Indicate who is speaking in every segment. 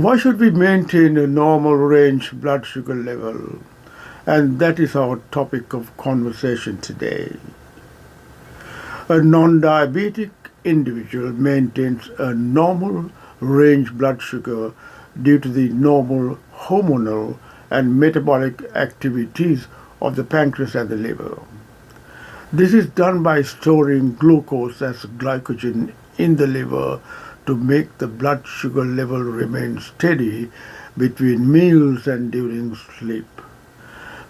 Speaker 1: Why should we maintain a normal range blood sugar level? And that is our topic of conversation today. A non-diabetic individual maintains a normal range blood sugar due to the normal hormonal and metabolic activities of the pancreas and the liver. This is done by storing glucose as glycogen in the liver to make the blood sugar level remain steady between meals and during sleep.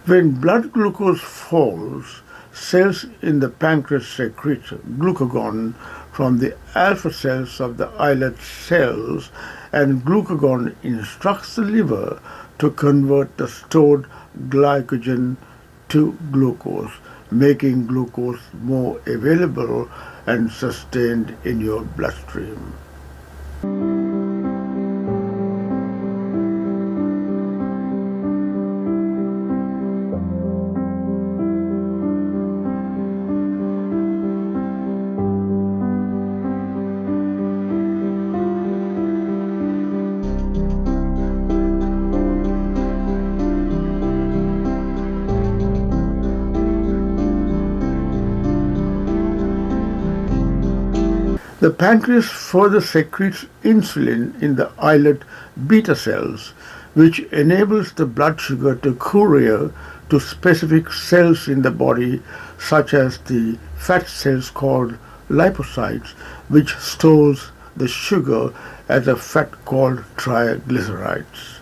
Speaker 1: When blood glucose falls, cells in the pancreas secrete glucagon from the alpha cells of the islet cells, and glucagon instructs the liver to convert the stored glycogen to glucose, making glucose more available and sustained in your bloodstream. The pancreas further secretes insulin in the islet beta cells, which enables the blood sugar to courier to specific cells in the body, such as the fat cells called lipocytes, which stores the sugar as a fat called triglycerides.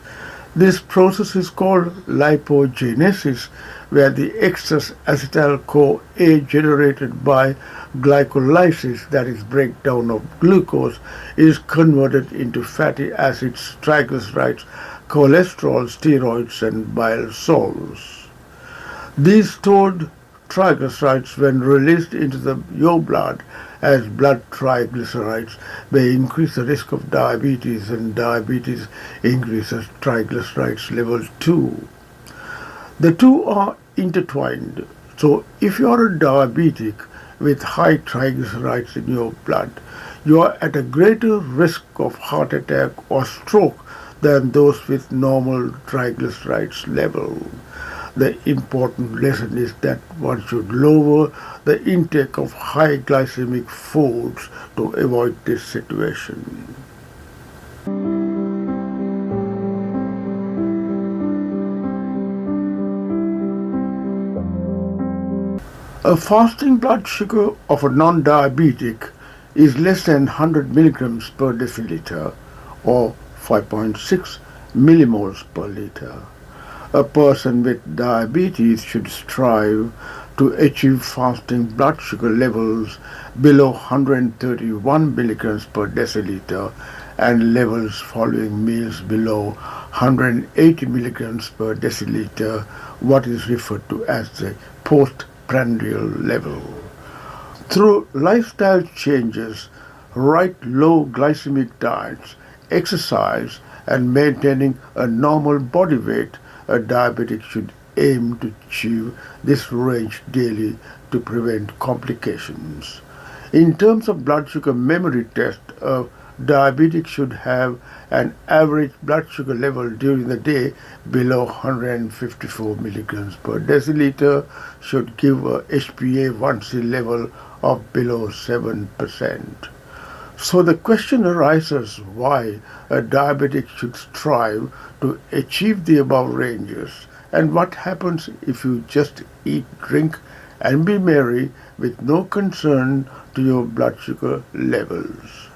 Speaker 1: This process is called lipogenesis, where the excess acetyl-CoA generated by glycolysis, that is breakdown of glucose, is converted into fatty acids, triglycerides, cholesterol, steroids, and bile salts. These stored triglycerides, when released into your blood as blood triglycerides, may increase the risk of diabetes, and diabetes increases triglycerides level too. The two are intertwined. So if you are a diabetic with high triglycerides in your blood, you are at a greater risk of heart attack or stroke than those with normal triglycerides level. The important lesson is that one should lower the intake of high glycemic foods to avoid this situation. A fasting blood sugar of a non-diabetic is less than 100 milligrams per deciliter or 5.6 millimoles per liter. A person with diabetes should strive to achieve fasting blood sugar levels below 131 milligrams per deciliter and levels following meals below 180 milligrams per deciliter, what is referred to as the postprandial level. Through lifestyle changes, right low glycemic diets, exercise, and maintaining a normal body weight, a diabetic should aim to achieve this range daily to prevent complications. In terms of blood sugar memory test, a diabetic should have an average blood sugar level during the day below 154 milligrams per deciliter, should give a HbA1c level of below 7%. So the question arises why a diabetic should strive to achieve the above ranges, and what happens if you just eat, drink, and be merry with no concern to your blood sugar levels.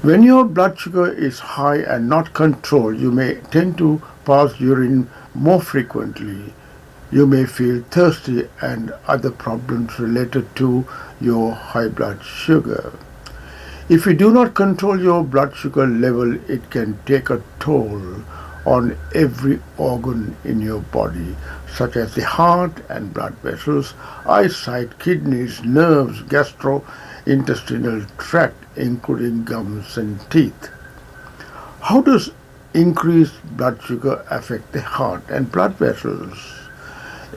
Speaker 1: When your blood sugar is high and not controlled, you may tend to pass urine more frequently. You may feel thirsty and other problems related to your high blood sugar. If you do not control your blood sugar level, it can take a toll on every organ in your body, such as the heart and blood vessels, eyesight, kidneys, nerves, gastrointestinal tract, including gums and teeth. How does increased blood sugar affect the heart and blood vessels?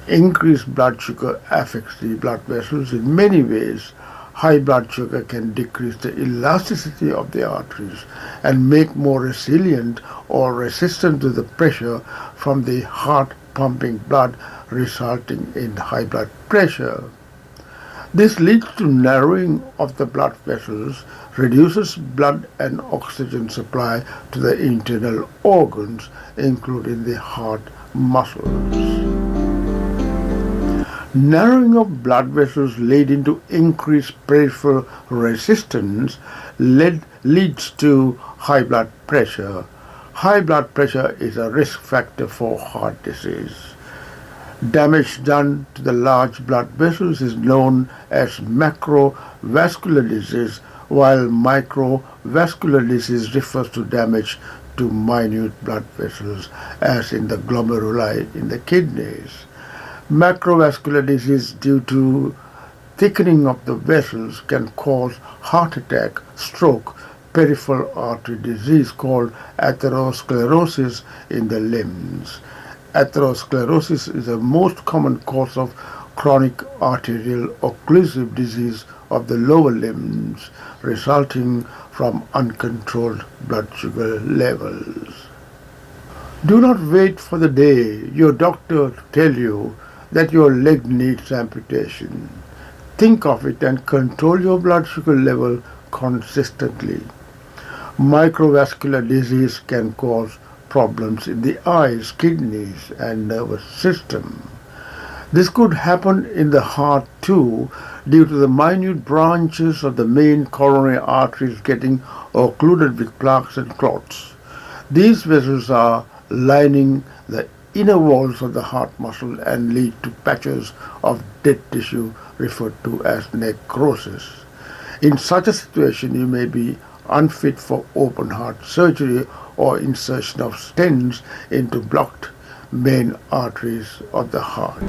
Speaker 1: Increased blood sugar affects the blood vessels in many ways. High blood sugar can decrease the elasticity of the arteries and make more resilient or resistant to the pressure from the heart pumping blood, resulting in high blood pressure. This leads to narrowing of the blood vessels, reduces blood and oxygen supply to the internal organs, including the heart muscles. Narrowing of blood vessels leading to increased peripheral resistance leads to high blood pressure. High blood pressure is a risk factor for heart disease. Damage done to the large blood vessels is known as macrovascular disease, while microvascular disease refers to damage to minute blood vessels, as in the glomeruli in the kidneys. Macrovascular disease due to thickening of the vessels can cause heart attack, stroke, peripheral artery disease called atherosclerosis in the limbs. Atherosclerosis is the most common cause of chronic arterial occlusive disease of the lower limbs, resulting from uncontrolled blood sugar levels. Do not wait for the day your doctor tells you that your leg needs amputation. Think of it and control your blood sugar level consistently. Microvascular disease can cause problems in the eyes, kidneys, and nervous system. This could happen in the heart too, due to the minute branches of the main coronary arteries getting occluded with plaques and clots. These vessels are lining the inner walls of the heart muscle and lead to patches of dead tissue referred to as necrosis. In such a situation, you may be unfit for open heart surgery or insertion of stents into blocked main arteries of the heart.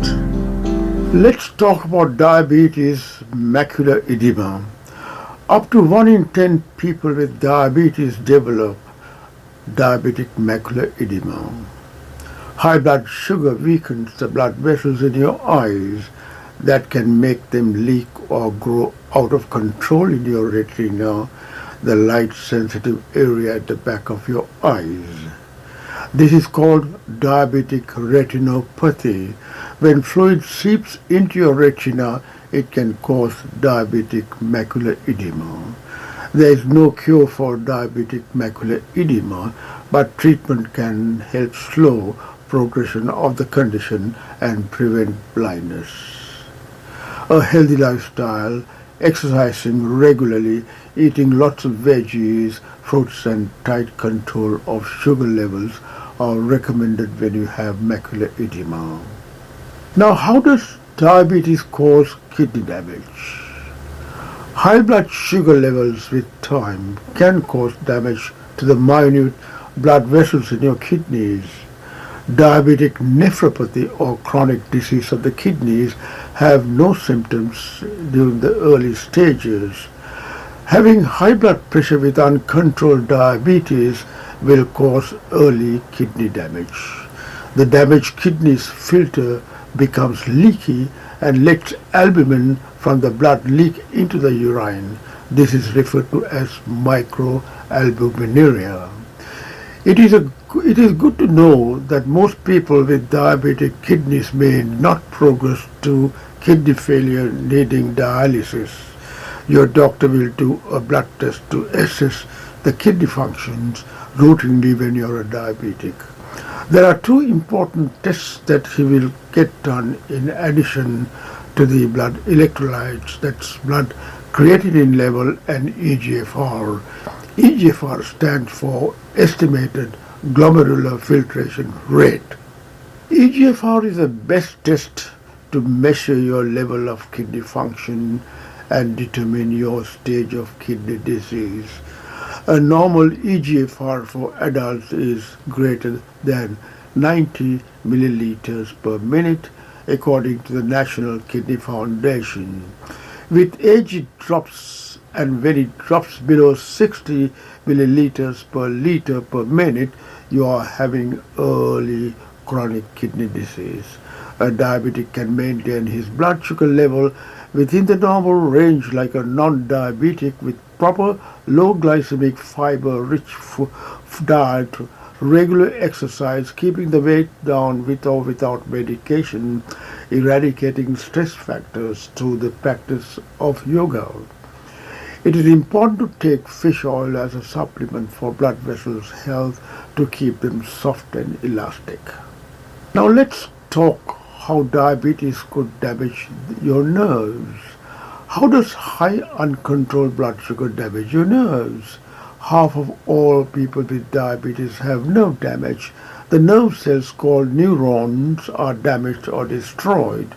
Speaker 1: Let's talk about diabetes macular edema. Up to 1 in 10 people with diabetes develop diabetic macular edema. High blood sugar weakens the blood vessels in your eyes that can make them leak or grow out of control in your retina, the light-sensitive area at the back of your eyes. This is called diabetic retinopathy. When fluid seeps into your retina, it can cause diabetic macular edema. There is no cure for diabetic macular edema, but treatment can help slow progression of the condition and prevent blindness. A healthy lifestyle, exercising regularly, eating lots of veggies, fruits, and tight control of sugar levels are recommended when you have macular edema. Now, how does diabetes cause kidney damage? High blood sugar levels with time can cause damage to the minute blood vessels in your kidneys. Diabetic nephropathy or chronic disease of the kidneys have no symptoms during the early stages. Having high blood pressure with uncontrolled diabetes will cause early kidney damage. The damaged kidneys filter becomes leaky and lets albumin from the blood leak into the urine. This is referred to as microalbuminuria. It is good to know that most people with diabetic kidneys may not progress to kidney failure needing dialysis. Your doctor will do a blood test to assess the kidney functions routinely when you are a diabetic. There are 2 important tests that he will get done in addition to the blood electrolytes, that's blood creatinine level and EGFR. EGFR stands for estimated glomerular filtration rate. EGFR is the best test to measure your level of kidney function and determine your stage of kidney disease. A normal EGFR for adults is greater than 90 milliliters per minute, according to the National Kidney Foundation. With age it drops, and when it drops below 60 milliliters per liter per minute, you are having early chronic kidney disease. A diabetic can maintain his blood sugar level within the normal range like a non-diabetic with proper low glycemic fiber rich diet, regular exercise, keeping the weight down with or without medication, eradicating stress factors through the practice of yoga. It is important to take fish oil as a supplement for blood vessels' health to keep them soft and elastic. Now let's talk how diabetes could damage your nerves. How does high uncontrolled blood sugar damage your nerves? Half of all people with diabetes have nerve damage. The nerve cells called neurons are damaged or destroyed.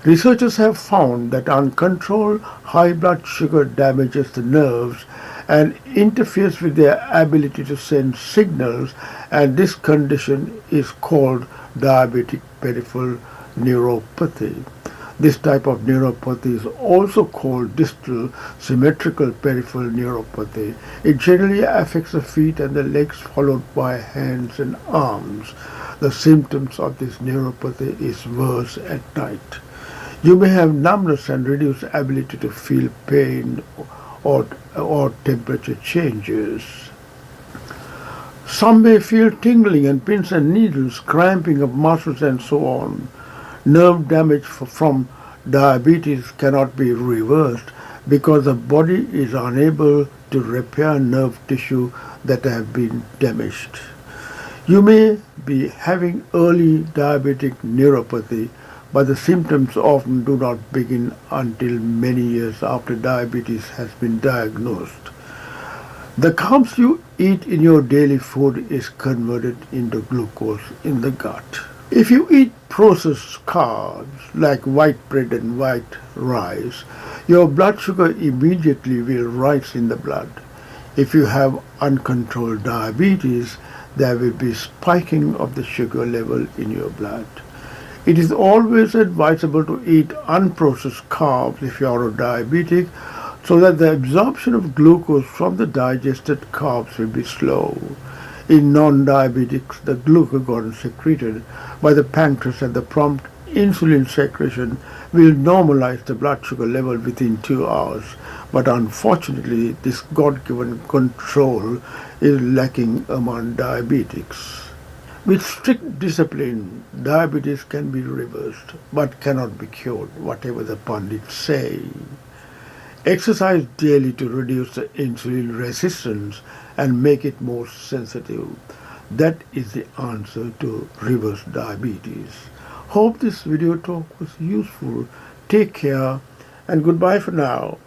Speaker 1: Researchers have found that uncontrolled high blood sugar damages the nerves and interferes with their ability to send signals, and this condition is called diabetic peripheral neuropathy. This type of neuropathy is also called distal symmetrical peripheral neuropathy. It generally affects the feet and the legs, followed by hands and arms. The symptoms of this neuropathy is worse at night. You may have numbness and reduced ability to feel pain or temperature changes. Some may feel tingling and pins and needles, cramping of muscles and so on. Nerve damage from diabetes cannot be reversed because the body is unable to repair nerve tissue that have been damaged. You may be having early diabetic neuropathy, but the symptoms often do not begin until many years after diabetes has been diagnosed. The carbs you eat in your daily food is converted into glucose in the gut. If you eat processed carbs like white bread and white rice, your blood sugar immediately will rise in the blood. If you have uncontrolled diabetes, there will be spiking of the sugar level in your blood. It is always advisable to eat unprocessed carbs if you are a diabetic, so that the absorption of glucose from the digested carbs will be slow. In non-diabetics, the glucagon secreted by the pancreas and the prompt insulin secretion will normalize the blood sugar level within 2 hours. But unfortunately, this God-given control is lacking among diabetics. With strict discipline, diabetes can be reversed, but cannot be cured, whatever the pundits say. Exercise daily to reduce the insulin resistance and make it more sensitive. That is the answer to reverse diabetes. Hope this video talk was useful. Take care and goodbye for now.